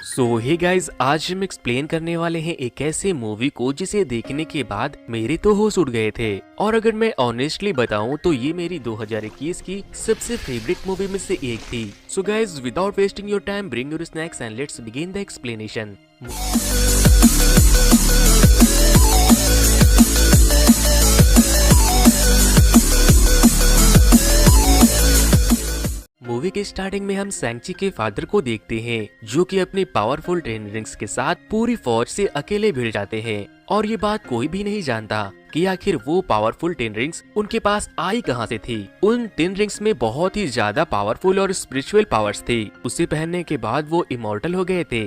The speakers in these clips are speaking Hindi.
हे गाइस, आज हम एक्सप्लेन करने वाले हैं एक ऐसे मूवी को जिसे देखने के बाद मेरे तो होश उड़ गए थे। और अगर मैं ऑनेस्टली बताऊं तो ये मेरी 2021 की सबसे फेवरेट मूवी में से एक थी। So guys, without wasting your time, bring your snacks and let's begin the explanation. Movie के स्टार्टिंग में हम सैंची के फादर को देखते हैं, जो कि अपने पावरफुल टेन रिंग्स के साथ पूरी फौज से अकेले भिड़ जाते हैं। और ये बात कोई भी नहीं जानता कि आखिर वो पावरफुल टेन रिंग्स उनके पास आई कहां से थी। उन टेन रिंग्स में बहुत ही ज्यादा पावरफुल और स्पिरिचुअल पावर्स थी। उसे पहनने के बाद वो इमॉर्टल हो गए थे।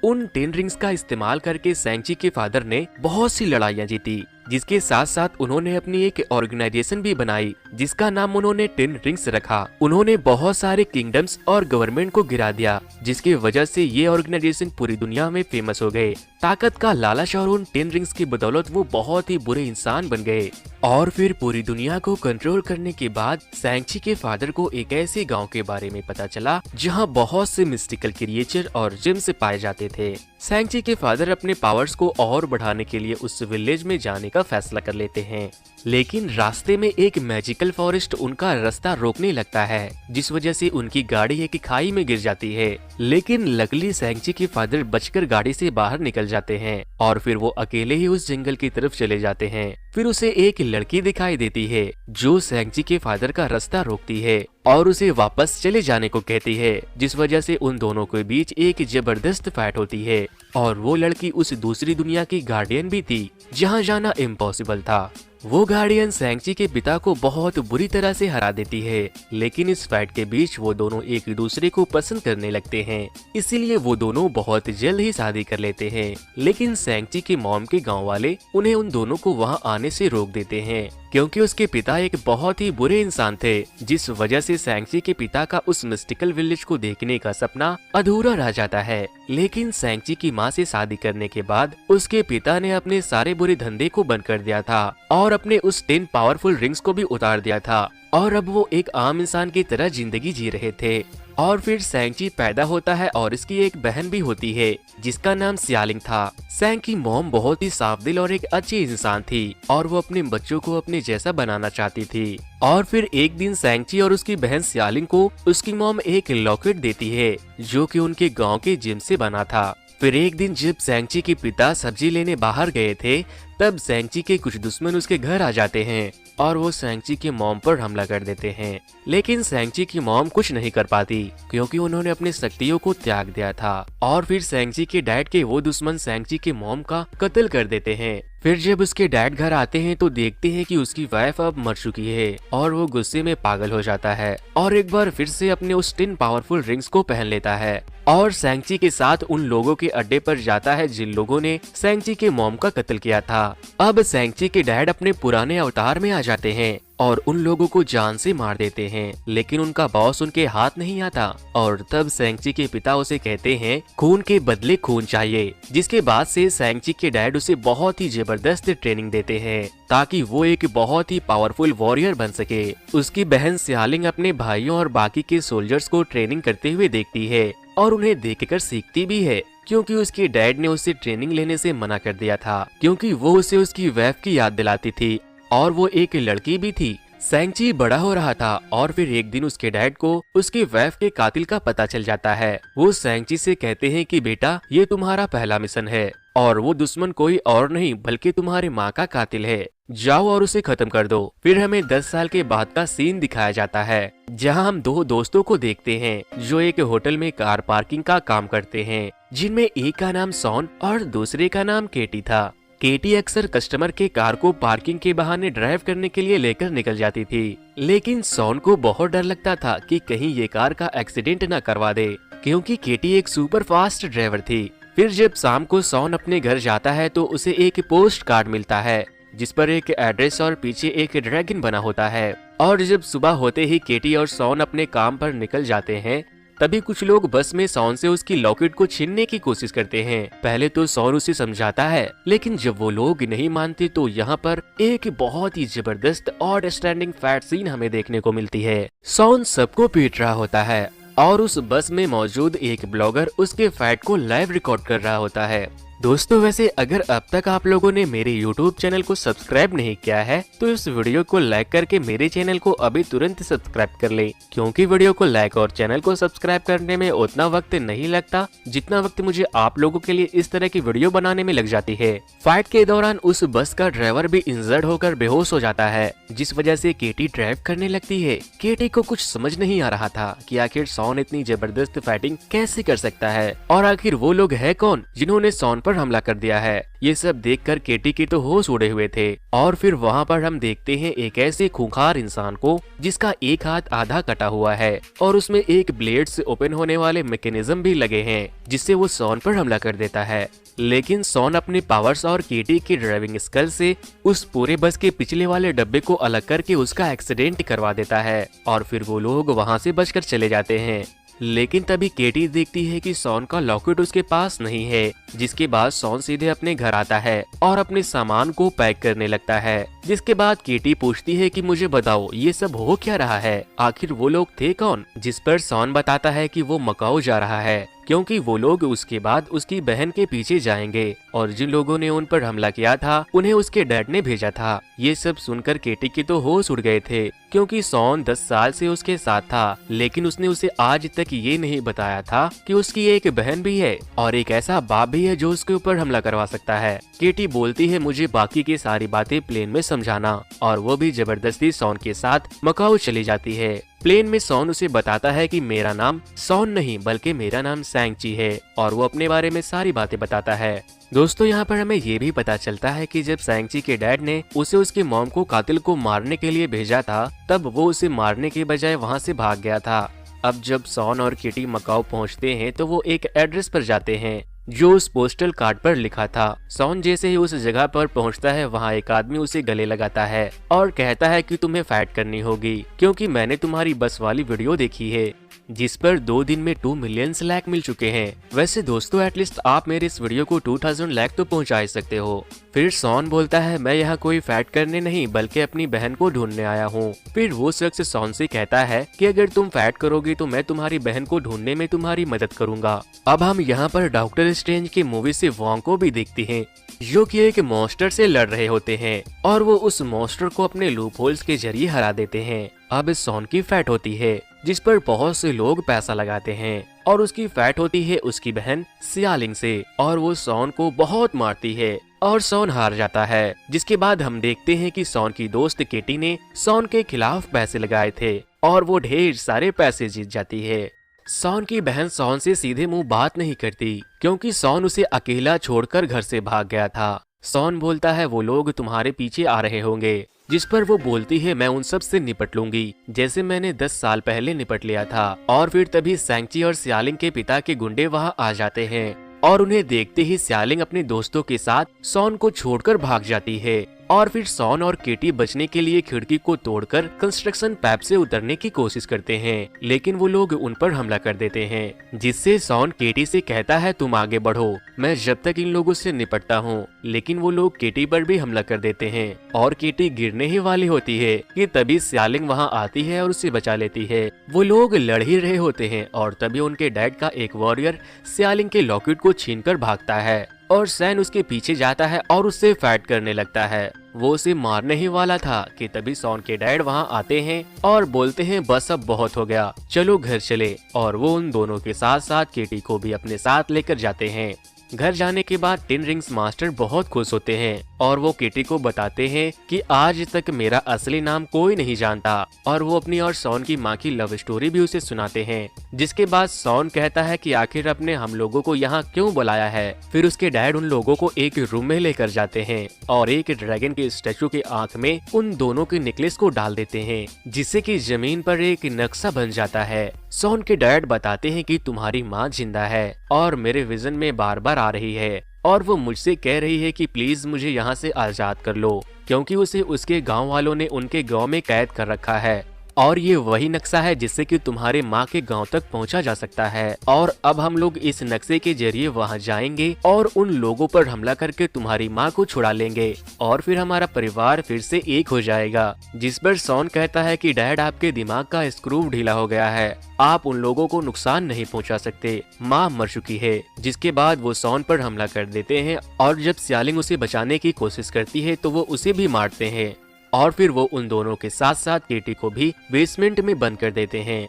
उन टेन रिंग्स का इस्तेमाल करके सैंची के फादर ने बहुत सी लड़ाइयां जीती, जिसके साथ साथ उन्होंने अपनी एक ऑर्गेनाइजेशन भी बनाई जिसका नाम उन्होंने टेन रिंग्स रखा। उन्होंने बहुत सारे किंगडम्स और गवर्नमेंट को गिरा दिया, जिसकी वजह से ये ऑर्गेनाइजेशन पूरी दुनिया में फेमस हो गए। ताकत का लालच और उन टेन रिंग्स की बदौलत वो बहुत ही बुरे इंसान बन गए। और फिर पूरी दुनिया को कंट्रोल करने के बाद सैंची के फादर को एक ऐसे गांव के बारे में पता चला जहां बहुत से मिस्टिकल क्रिएचर और जिम्स पाए जाते थे। सैंची के फादर अपने पावर्स को और बढ़ाने के लिए उस विलेज में जाने का फैसला कर लेते हैं, लेकिन रास्ते में एक मैजिकल फॉरेस्ट उनका रास्ता रोकने लगता है, जिस वजह से उनकी गाड़ी एक खाई में गिर जाती है। लेकिन लकीली सैंची के फादर बचकर गाड़ी से बाहर निकल जाते हैं और फिर वो अकेले ही उस जंगल की तरफ चले जाते हैं। फिर उसे एक लड़की दिखाई देती है जो सैंची के फादर का रास्ता रोकती है और उसे वापस चले जाने को कहती है, जिस वजह से उन दोनों के बीच एक जबरदस्त फाइट होती है। और वो लड़की उस दूसरी दुनिया की गार्डियन भी थी जहां जाना इम्पॉसिबल था। वो गार्डियन सैंची के पिता को बहुत बुरी तरह से हरा देती है, लेकिन इस फाइट के बीच वो दोनों एक दूसरे को पसंद करने लगते हैं, इसीलिए वो दोनों बहुत जल्द ही शादी कर लेते हैं। लेकिन सैंची के मॉम के गांव वाले उन्हें उन दोनों को वहां आने से रोक देते हैं, क्योंकि उसके पिता एक बहुत ही बुरे इंसान थे, जिस वजह से सैंची के पिता का उस मिस्टिकल विलेज को देखने का सपना अधूरा रह जाता है। लेकिन सैंची की माँ से शादी करने के बाद उसके पिता ने अपने सारे बुरे धंधे को बंद कर दिया था और अपने उस 10 पावरफुल रिंग्स को भी उतार दिया था, और अब वो एक आम इंसान की तरह जिंदगी जी रहे थे। और फिर सैंची पैदा होता है और इसकी एक बहन भी होती है जिसका नाम सियालिंग था। सैंग की मॉम बहुत ही साफ दिल और एक अच्छी इंसान थी और वो अपने बच्चों को अपने जैसा बनाना चाहती थी। और फिर एक दिन सैंची और उसकी बहन सियालिंग को उसकी मॉम एक लॉकेट देती है जो कि उनके गांव के जिम से बना था। फिर एक दिन जब सैंची के पिता सब्जी लेने बाहर गए थे, तब सैंची के कुछ दुश्मन उसके घर आ जाते हैं और वो सैंची के मॉम पर हमला कर देते हैं। लेकिन सैंची की मॉम कुछ नहीं कर पाती क्योंकि उन्होंने अपने शक्तियों को त्याग दिया था। और फिर सैंची के डैड के वो दुश्मन सैंची के मॉम का कत्ल कर देते हैं। फिर जब उसके डैड घर आते हैं तो देखते हैं कि उसकी वाइफ अब मर चुकी है और वो गुस्से में पागल हो जाता है और एक बार फिर से अपने उस 10 पावरफुल रिंग्स को पहन लेता है और सैंची के साथ उन लोगों के अड्डे पर जाता है जिन लोगों ने सैंची के मॉम का कत्ल किया था। अब सैंची के डैड अपने पुराने अवतार में आ जाते हैं और उन लोगों को जान से मार देते हैं, लेकिन उनका बॉस उनके हाथ नहीं आता। और तब सैंची के पिता उसे कहते हैं खून के बदले खून चाहिए, जिसके बाद से सैंची के डैड उसे बहुत ही जबरदस्त ट्रेनिंग देते हैं ताकि वो एक बहुत ही पावरफुल वॉरियर बन सके। उसकी बहन सियालिंग अपने भाइयों और बाकी के सोल्जर्स को ट्रेनिंग करते हुए देखती है और उन्हें देखकर सीखती भी है, क्योंकि उसके डैड ने उसे ट्रेनिंग लेने से मना कर दिया था क्योंकि वो उसे उसकी वाइफ की याद दिलाती थी और वो एक लड़की भी थी। सैंची बड़ा हो रहा था और फिर एक दिन उसके डैड को उसके वाइफ के कातिल का पता चल जाता है। वो सैंची से कहते हैं कि बेटा, ये तुम्हारा पहला मिशन है और वो दुश्मन कोई और नहीं बल्कि तुम्हारे माँ का कातिल है। जाओ और उसे खत्म कर दो। फिर हमें 10 साल के बाद का सीन दिखाया जाता है जहां हम 2 दोस्तों को देखते हैं जो एक होटल में कार पार्किंग का काम करते हैं, जिनमें एक का नाम सॉन और दूसरे का नाम केटी था। केटी अक्सर कस्टमर के कार को पार्किंग के बहाने ड्राइव करने के लिए लेकर निकल जाती थी, लेकिन सॉन को बहुत डर लगता था कि कहीं ये कार का एक्सीडेंट न करवा दे, क्योंकि केटी एक सुपर फास्ट ड्राइवर थी। फिर जब शाम को सॉन अपने घर जाता है तो उसे एक पोस्ट कार्ड मिलता है जिस पर एक एड्रेस और पीछे एक ड्रैगन बना होता है। और जब सुबह होते ही केटी और सॉन अपने काम पर निकल जाते हैं, तभी कुछ लोग बस में सॉन से उसकी लॉकेट को छीनने की कोशिश करते हैं। पहले तो सॉन उसे समझाता है, लेकिन जब वो लोग नहीं मानते तो यहाँ पर एक बहुत ही जबरदस्त और स्टैंडिंग फैट सीन हमें देखने को मिलती है। सॉन सबको पीट रहा होता है और उस बस में मौजूद एक ब्लॉगर उसके फाइट को लाइव रिकॉर्ड कर रहा होता है। दोस्तों वैसे अगर अब तक आप लोगों ने मेरे YouTube चैनल को सब्सक्राइब नहीं किया है तो इस वीडियो को लाइक करके मेरे चैनल को अभी तुरंत सब्सक्राइब कर ले, क्योंकि वीडियो को लाइक और चैनल को सब्सक्राइब करने में उतना वक्त नहीं लगता जितना वक्त मुझे आप लोगों के लिए इस तरह की वीडियो बनाने में लग जाती है। फाइट के दौरान उस बस का ड्राइवर भी इंजर्ड होकर बेहोश हो जाता है, जिस वजह से केटी ड्राइव करने लगती है। केटी को कुछ समझ नहीं आ रहा था कि आखिर सॉन इतनी जबरदस्त फाइटिंग कैसे कर सकता है और आखिर वो लोग है कौन जिन्होंने सॉन पर हमला कर दिया है। ये सब देखकर केटी के तो होश उड़े हुए थे। और फिर वहाँ पर हम देखते हैं एक ऐसे खूंखार इंसान को जिसका एक हाथ आधा कटा हुआ है और उसमें एक ब्लेड से ओपन होने वाले मैकेनिज्म भी लगे हैं, जिससे वो सॉन पर हमला कर देता है। लेकिन सॉन अपने पावर्स और केटी की ड्राइविंग स्किल से उस पूरे बस के पिछले वाले डब्बे को अलग करके उसका एक्सीडेंट करवा देता है और फिर वो लोग वहाँ से बचकर चले जाते हैं। लेकिन तभी केटी देखती है कि सॉन का लॉकेट उसके पास नहीं है, जिसके बाद सॉन सीधे अपने घर आता है और अपने सामान को पैक करने लगता है। जिसके बाद केटी पूछती है कि मुझे बताओ ये सब हो क्या रहा है, आखिर वो लोग थे कौन। जिस पर सॉन बताता है कि वो मकाऊ जा रहा है क्योंकि वो लोग उसके बाद उसकी बहन के पीछे जाएंगे और जिन लोगों ने उन पर हमला किया था उन्हें उसके डैड ने भेजा था। ये सब सुनकर केटी के तो होश उड़ गए थे, क्योंकि सॉन 10 साल से उसके साथ था, लेकिन उसने उसे आज तक ये नहीं बताया था कि उसकी एक बहन भी है और एक ऐसा बाप भी है जो उसके ऊपर हमला करवा सकता है। केटी बोलती है मुझे बाकी की सारी बातें प्लेन में समझाना, और वो भी जबरदस्ती सॉन के साथ मकाऊ चली जाती है। प्लेन में सॉन उसे बताता है कि मेरा नाम सॉन नहीं बल्कि मेरा नाम सैंगची है, और वो अपने बारे में सारी बातें बताता है। दोस्तों यहाँ पर हमें ये भी पता चलता है कि जब सैंगची के डैड ने उसे उसकी मॉम को कातिल को मारने के लिए भेजा था, तब वो उसे मारने के बजाय वहाँ से भाग गया था। अब जब सॉन और किटी मकाऊ पहुँचते हैं तो वो एक एड्रेस पर जाते हैं जो उस पोस्टल कार्ड पर लिखा था। सॉन जैसे ही उस जगह पर पहुंचता है, वहां एक आदमी उसे गले लगाता है और कहता है कि तुम्हें फाइट करनी होगी क्योंकि मैंने तुम्हारी बस वाली वीडियो देखी है जिस पर 2 दिन में 2 मिलियन लाइक मिल चुके हैं। वैसे दोस्तों एटलीस्ट आप मेरे इस वीडियो को 2000 लाइक तो पहुंचा ही सकते हो। फिर सॉन बोलता है मैं यहाँ कोई फाइट करने नहीं बल्कि अपनी बहन को ढूंढने आया हूँ। फिर वो शख्स सॉन से कहता है कि अगर तुम फाइट करोगी तो मैं तुम्हारी बहन को ढूंढने में तुम्हारी मदद करूंगा। अब हम यहाँ पर डॉक्टर स्ट्रेंज की मूवी से वॉन्ग को भी देखते हैं जो कि एक मॉन्स्टर से लड़ रहे होते हैं और वो उस मॉन्स्टर को अपने लूप होल्स के जरिए हरा देते हैं। अब सॉन की फाइट होती है जिस पर बहुत से लोग पैसा लगाते हैं और उसकी फाइट होती है उसकी बहन सियालिंग से, और वो सॉन को बहुत मारती है और सॉन हार जाता है। जिसके बाद हम देखते हैं कि सॉन की दोस्त केटी ने सॉन के खिलाफ पैसे लगाए थे और वो ढेर सारे पैसे जीत जाती है। सॉन की बहन सॉन से सीधे मुंह बात नहीं करती क्योंकि सॉन उसे अकेला छोड़कर घर से भाग गया था। सॉन बोलता है वो लोग तुम्हारे पीछे आ रहे होंगे, जिस पर वो बोलती है मैं उन सब से निपट लूंगी जैसे मैंने 10 साल पहले निपट लिया था। और फिर तभी सैंगची और सियालिंग के पिता के गुंडे वहाँ आ जाते हैं और उन्हें देखते ही सियालिंग अपने दोस्तों के साथ सॉन को छोड़कर भाग जाती है। और फिर सॉन और केटी बचने के लिए खिड़की को तोड़कर कंस्ट्रक्शन पैप से उतरने की कोशिश करते हैं, लेकिन वो लोग उन पर हमला कर देते हैं, जिससे सॉन केटी से कहता है तुम आगे बढ़ो, मैं जब तक इन लोगों से निपटता हूँ। लेकिन वो लोग केटी पर भी हमला कर देते हैं और केटी गिरने ही वाली होती है कि तभी सियालिंग वहाँ आती है और उसे बचा लेती है। वो लोग लड़ ही रहे होते हैं और तभी उनके डैड का एक वॉरियर सियालिंग के लॉकेट को छीनकर भागता है और सैन उसके पीछे जाता है और उससे फाइट करने लगता है। वो उसे मारने ही वाला था कि तभी सॉन के डैड वहाँ आते हैं और बोलते हैं बस अब बहुत हो गया, चलो घर चले। और वो उन दोनों के साथ साथ केटी को भी अपने साथ लेकर जाते हैं। घर जाने के बाद 10 रिंग्स मास्टर बहुत खुश होते हैं और वो केटी को बताते हैं कि आज तक मेरा असली नाम कोई नहीं जानता, और वो अपनी और सॉन की माँ की लव स्टोरी भी उसे सुनाते हैं। जिसके बाद सॉन कहता है कि आखिर अपने हम लोगों को यहाँ क्यों बुलाया है। फिर उसके डैड उन लोगों को एक रूम में लेकर जाते हैं और एक ड्रैगन के स्टैचू के आंख में उन दोनों के नेकलेस को डाल देते हैं, जिससे कि जमीन पर एक नक्शा बन जाता है। सॉन के डैड बताते हैं कि तुम्हारी माँ जिंदा है और मेरे विजन में बार बार आ रही है और वो मुझसे कह रही है कि प्लीज मुझे यहाँ से आजाद कर लो, क्योंकि उसे उसके गांव वालों ने उनके गांव में कैद कर रखा है और ये वही नक्शा है जिससे कि तुम्हारे माँ के गांव तक पहुंचा जा सकता है। और अब हम लोग इस नक्शे के जरिए वहां जाएंगे और उन लोगों पर हमला करके तुम्हारी माँ को छुड़ा लेंगे और फिर हमारा परिवार फिर से एक हो जाएगा। जिस पर शॉन कहता है कि डैड, आपके दिमाग का स्क्रू ढीला हो गया है, आप उन लोगों को नुकसान नहीं पहुंचा सकते, माँ मर चुकी है। जिसके बाद वो शॉन पर हमला कर देते हैं और जब सियालिंग उसे बचाने की कोशिश करती है तो वो उसे भी मारते हैं और फिर वो उन दोनों के साथ साथ केटी को भी बेसमेंट में बंद कर देते हैं।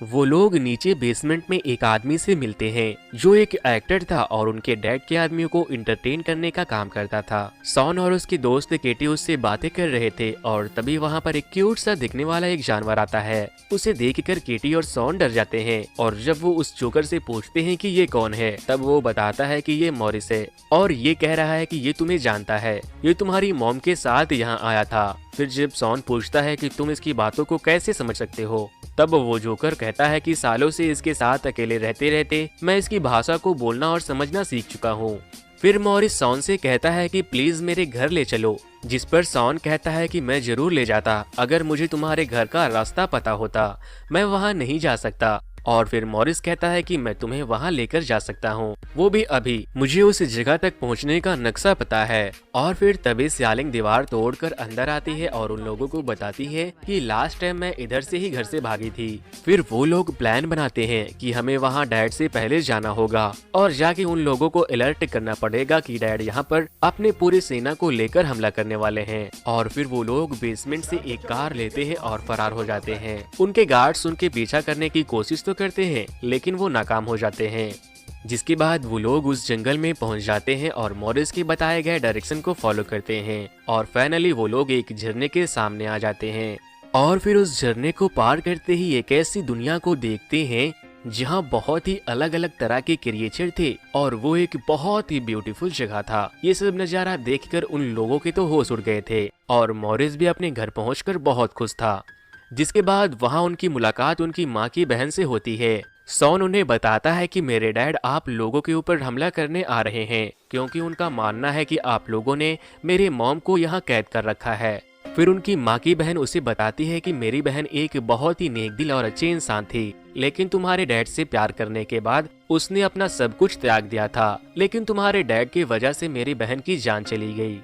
वो लोग नीचे बेसमेंट में एक आदमी से मिलते हैं जो एक एक्टर था और उनके डैड के आदमियों को इंटरटेन करने का काम करता था। शॉन और उसके दोस्त केटी उससे बातें कर रहे थे और तभी वहाँ पर एक क्यूट सा दिखने वाला एक जानवर आता है। उसे देखकर केटी और शॉन डर जाते हैं और जब वो उस जोकर से पूछते हैं कि ये कौन है, तब वो बताता है कि ये मॉरिस है और ये कह रहा है कि ये तुम्हें जानता है, ये तुम्हारी मॉम के साथ यहाँ आया था। फिर जब शॉन पूछता है कि तुम इसकी बातों को कैसे समझ सकते हो, तब वो जोकर कहता है कि सालों से इसके साथ अकेले रहते रहते मैं इसकी भाषा को बोलना और समझना सीख चुका हूँ। फिर मॉरिस शॉन से कहता है कि प्लीज मेरे घर ले चलो, जिस पर शॉन कहता है कि मैं जरूर ले जाता अगर मुझे तुम्हारे घर का रास्ता पता होता, मैं वहाँ नहीं जा सकता। और फिर मॉरिस कहता है कि मैं तुम्हें वहाँ लेकर जा सकता हूँ, वो भी अभी, मुझे उस जगह तक पहुँचने का नक्शा पता है। और फिर तभी सियालिंग दीवार तोड़कर अंदर आती है और उन लोगों को बताती है कि लास्ट टाइम मैं इधर से ही घर से भागी थी। फिर वो लोग प्लान बनाते हैं कि हमें वहाँ डैड से पहले जाना होगा और जाके उन लोगों को अलर्ट करना पड़ेगा कि डैड यहाँ पर अपने पूरी सेना को लेकर हमला करने वाले हैं। और फिर वो लोग बेसमेंट से एक कार लेते हैं और फरार हो जाते हैं। उनके गार्ड्स उनके पीछा करने की कोशिश तो करते हैं लेकिन वो नाकाम हो जाते हैं। जिसके बाद वो लोग उस जंगल में पहुंच जाते हैं और मॉरिस के बताए गए डायरेक्शन को फॉलो करते हैं और फाइनली वो लोग एक झरने के सामने आ जाते हैं। और फिर उस झरने को पार करते ही एक ऐसी दुनिया को देखते हैं जहाँ बहुत ही अलग अलग तरह के क्रिएचर थे और वो एक बहुत ही ब्यूटीफुल जगह था। ये सब नजारा देखकर उन लोगों के तो होश उड़ गए थे और मॉरिस भी अपने घर पहुंचकर बहुत खुश था। जिसके बाद वहाँ उनकी मुलाकात उनकी माँ की बहन से होती है। शॉन उन्हें बताता है कि मेरे डैड आप लोगों के ऊपर हमला करने आ रहे हैं क्योंकि उनका मानना है कि आप लोगों ने मेरे मॉम को यहाँ कैद कर रखा है। फिर उनकी माँ की बहन उसे बताती है कि मेरी बहन एक बहुत ही नेकदिल और अच्छे इंसान थी, लेकिन तुम्हारे डैड से प्यार करने के बाद उसने अपना सब कुछ त्याग दिया था, लेकिन तुम्हारे डैड की वजह से मेरी बहन की जान चली गई।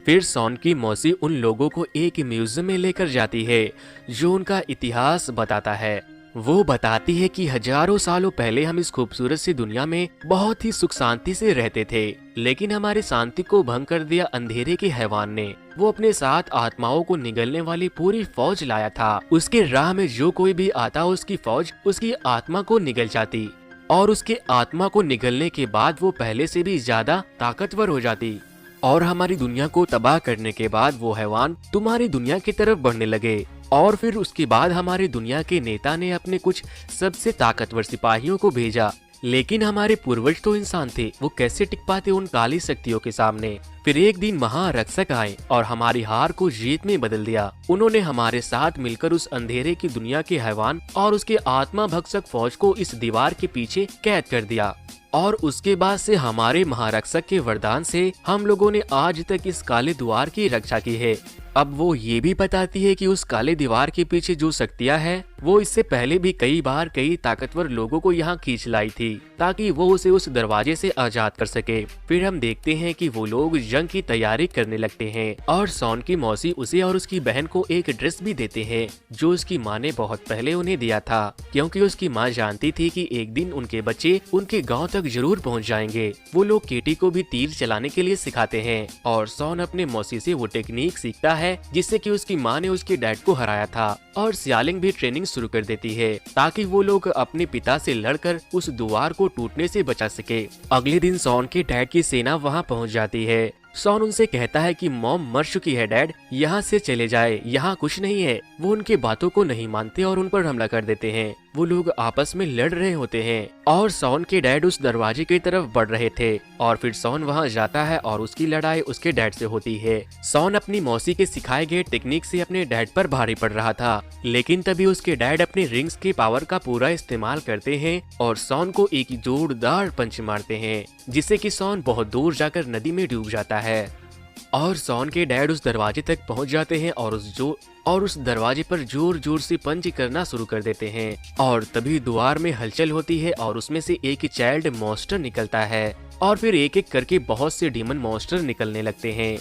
फिर शॉन की मौसी उन लोगों को एक म्यूजियम में लेकर जाती है जो उनका इतिहास बताता है। वो बताती है कि हजारों सालों पहले हम इस खूबसूरत सी दुनिया में बहुत ही सुख शांति से रहते थे, लेकिन हमारी शांति को भंग कर दिया अंधेरे के हैवान ने। वो अपने साथ आत्माओं को निगलने वाली पूरी फौज लाया था। उसके राह में जो कोई भी आता उसकी फौज उसकी आत्मा को निगल जाती और उसके आत्मा को निगलने के बाद वो पहले से भी ज्यादा ताकतवर हो जाती और हमारी दुनिया को तबाह करने के बाद वो हैवान तुम्हारी दुनिया की तरफ बढ़ने लगे। और फिर उसके बाद हमारी दुनिया के नेता ने अपने कुछ सबसे ताकतवर सिपाहियों को भेजा, लेकिन हमारे पूर्वज तो इंसान थे, वो कैसे टिक पाते उन काली शक्तियों के सामने। फिर एक दिन महारक्षक आए और हमारी हार को जीत में बदल दिया। उन्होंने हमारे साथ मिलकर उस अंधेरे की दुनिया के हैवान और उसके आत्मा भक्षक फौज को इस दीवार के पीछे कैद कर दिया और उसके बाद से हमारे महारक्षक के वरदान से हम लोगों ने आज तक इस काले द्वार की रक्षा की है। अब वो ये भी बताती है कि उस काले दीवार के पीछे जो शक्तियां हैं वो इससे पहले भी कई बार कई ताकतवर लोगों को यहाँ खींच लाई थी ताकि वो उसे उस दरवाजे से आजाद कर सके। फिर हम देखते हैं कि वो लोग जंग की तैयारी करने लगते हैं और शॉन की मौसी उसे और उसकी बहन को एक ड्रेस भी देते हैं जो उसकी माँ ने बहुत पहले उन्हें दिया था, क्योंकि उसकी माँ जानती थी कि एक दिन उनके बच्चे उनके गाँव तक जरूर पहुँच जाएंगे। वो लोग केटी को भी तीर चलाने के लिए सिखाते हैं और शॉन अपने मौसी से वो टेक्निक सीखता है जिससे कि उसकी माँ ने उसके डैड को हराया था। और सियालिंग भी ट्रेनिंग शुरू कर देती है ताकि वो लोग अपने पिता से लड़कर उस द्वार को टूटने से बचा सके। अगले दिन शॉन के डैड की सेना वहाँ पहुँच जाती है। शॉन उनसे कहता है कि मॉम मर चुकी है डैड, यहाँ से चले जाए, यहाँ कुछ नहीं है। वो उनके बातों को नहीं मानते और उन पर हमला कर देते हैं। वो लोग आपस में लड़ रहे होते हैं और शॉन के डैड उस दरवाजे की तरफ बढ़ रहे थे और फिर शॉन वहाँ जाता है और उसकी लड़ाई उसके डैड से होती है। शॉन अपनी मौसी के सिखाए गए टेक्निक से अपने डैड पर भारी पड़ रहा था, लेकिन तभी उसके डैड अपने रिंग्स के पावर का पूरा इस्तेमाल करते हैं और शॉन को एक जोरदार पंच मारते हैं जिससे कि शॉन बहुत दूर जाकर नदी में डूब जाता है। और सॉन के डैड उस दरवाजे तक पहुंच जाते हैं और उस दरवाजे पर जोर जोर से पंच करना शुरू कर देते हैं। और तभी द्वार में हलचल होती है और उसमें से एक चाइल्ड मॉन्स्टर निकलता है और फिर एक एक करके बहुत से डीमन मॉन्स्टर निकलने लगते हैं,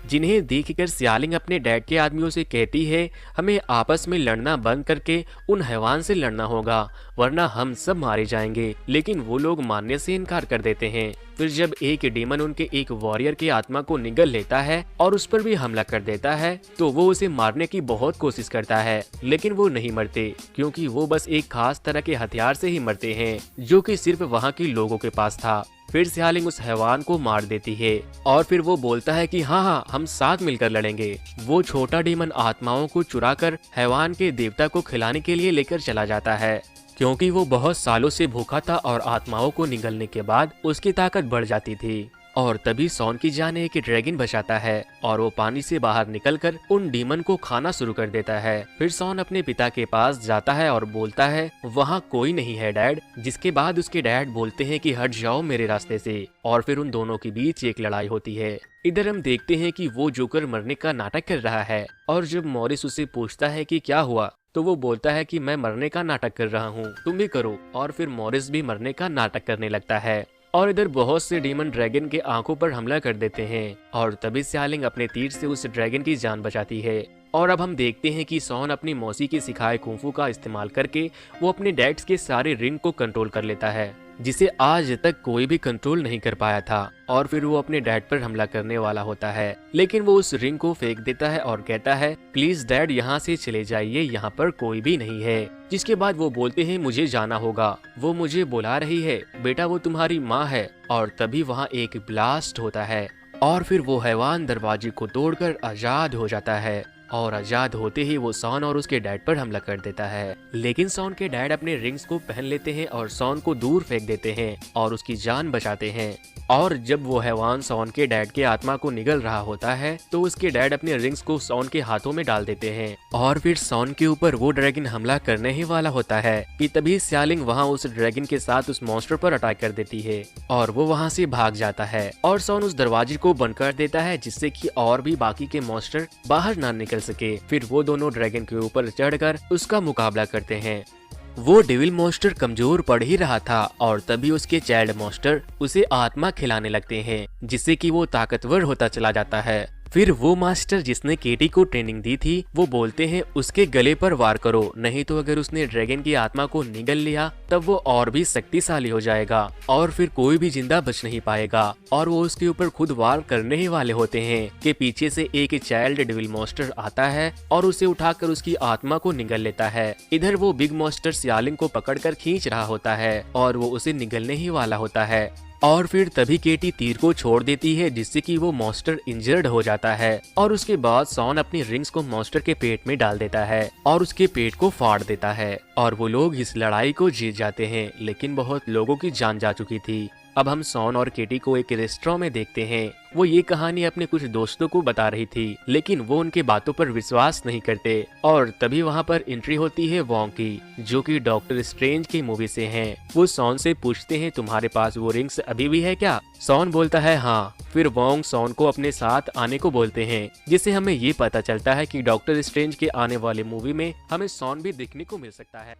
जिन्हें देखकर सियालिंग अपने डैड के आदमियों से कहती है हमें आपस में लड़ना बंद करके उन हैवान से लड़ना होगा, वरना हम सब मारे जाएंगे। लेकिन वो लोग मानने से इनकार कर देते हैं। फिर जब एक डीमन उनके एक वॉरियर की आत्मा को निगल लेता है और उस पर भी हमला कर देता है तो वो उसे मारने की बहुत कोशिश करता है, लेकिन वो नहीं मरते, क्योंकि वो बस एक खास तरह के हथियार से ही मरते हैं जो कि सिर्फ वहाँ के लोगों के पास था। फिर सियालिंग उस हैवान को मार देती है और फिर वो बोलता है कि हाँ हम साथ मिलकर लड़ेंगे। वो छोटा डीमन आत्माओं को चुराकर हैवान के देवता को खिलाने के लिए लेकर चला जाता है, क्योंकि वो बहुत सालों से भूखा था और आत्माओं को निगलने के बाद उसकी ताकत बढ़ जाती थी। और तभी सॉन की जान एक ड्रैगन बचाता है और वो पानी से बाहर निकलकर उन डीमन को खाना शुरू कर देता है। फिर सॉन अपने पिता के पास जाता है और बोलता है वहाँ कोई नहीं है डैड, जिसके बाद उसके डैड बोलते हैं कि हट जाओ मेरे रास्ते से। और फिर उन दोनों के बीच एक लड़ाई होती है। इधर हम देखते हैं कि वो जोकर मरने का नाटक कर रहा है और जब मॉरिस उससे पूछता है कि क्या हुआ तो वो बोलता है कि मैं मरने का नाटक कर रहा हूँ, तुम भी करो। और फिर मॉरिस भी मरने का नाटक करने लगता है और इधर बहुत से डीमन ड्रैगन के आंखों पर हमला कर देते हैं और तभी सियालिंग अपने तीर से उस ड्रैगन की जान बचाती है। और अब हम देखते हैं कि सॉन अपनी मौसी की सिखाए कुंफू का इस्तेमाल करके वो अपने डैड्स के सारे रिंग को कंट्रोल कर लेता है, जिसे आज तक कोई भी कंट्रोल नहीं कर पाया था। और फिर वो अपने डैड पर हमला करने वाला होता है, लेकिन वो उस रिंग को फेंक देता है और कहता है प्लीज डैड यहाँ से चले जाइए, यहाँ पर कोई भी नहीं है। जिसके बाद वो बोलते हैं मुझे जाना होगा, वो मुझे बुला रही है बेटा, वो तुम्हारी माँ है। और तभी वहाँ एक ब्लास्ट होता है और फिर वो हैवान दरवाजे को तोड़कर आजाद हो जाता है और आजाद होते ही वो सॉन और उसके डैड पर हमला कर देता है। लेकिन सॉन के डैड अपने रिंग्स को पहन लेते हैं और सॉन को दूर फेंक देते हैं और उसकी जान बचाते हैं। और जब वो हैवान सॉन के डैड के आत्मा को निगल रहा होता है तो उसके डैड अपने रिंग्स को सॉन के हाथों में डाल देते हैं और फिर सॉन के ऊपर वो ड्रैगन हमला करने ही वाला होता है कि तभी सियालिंग वहाँ उस ड्रैगन के साथ उस मॉन्स्टर पर अटैक कर देती है और वो वहाँ से भाग जाता है और सॉन उस दरवाजे को बंद कर देता है, जिससे कि और भी बाकी के मॉन्स्टर बाहर ना निकल सके। फिर वो दोनों ड्रैगन के ऊपर चढ़कर उसका मुकाबला करते हैं। वो डेविल मॉन्स्टर कमजोर पड़ ही रहा था और तभी उसके चाइल्ड मॉन्स्टर उसे आत्मा खिलाने लगते हैं, जिससे कि वो ताकतवर होता चला जाता है। फिर वो मास्टर जिसने केटी को ट्रेनिंग दी थी वो बोलते हैं उसके गले पर वार करो, नहीं तो अगर उसने ड्रैगन की आत्मा को निगल लिया तब वो और भी शक्तिशाली हो जाएगा और फिर कोई भी जिंदा बच नहीं पाएगा। और वो उसके ऊपर खुद वार करने ही वाले होते हैं कि पीछे से एक चाइल्ड डेविल मॉन्स्टर आता है और उसे उठाकर उसकी आत्मा को निगल लेता है। इधर वो बिग मॉन्स्टर सियालिंग को पकड़कर खींच रहा होता है और वो उसे निगलने ही वाला होता है। और फिर तभी केटी तीर को छोड़ देती है, जिससे कि वो मॉन्स्टर इंजर्ड हो जाता है और उसके बाद सॉन अपनी रिंग्स को मॉन्स्टर के पेट में डाल देता है और उसके पेट को फाड़ देता है और वो लोग इस लड़ाई को जीत जाते हैं। लेकिन बहुत लोगों की जान जा चुकी थी। अब हम सॉन और केटी को एक रेस्टोरेंट में देखते हैं। वो ये कहानी अपने कुछ दोस्तों को बता रही थी, लेकिन वो उनके बातों पर विश्वास नहीं करते। और तभी वहाँ पर एंट्री होती है वोंग की, जो कि डॉक्टर स्ट्रेंज की मूवी से हैं। वो सॉन से पूछते हैं तुम्हारे पास वो रिंग्स अभी भी है क्या? सॉन बोलता है हाँ। फिर वोंग सॉन को अपने साथ आने को बोलते हैं, जिससे हमें ये पता चलता है कि डॉक्टर स्ट्रेंज के आने वाले मूवी में हमें सॉन भी देखने को मिल सकता है।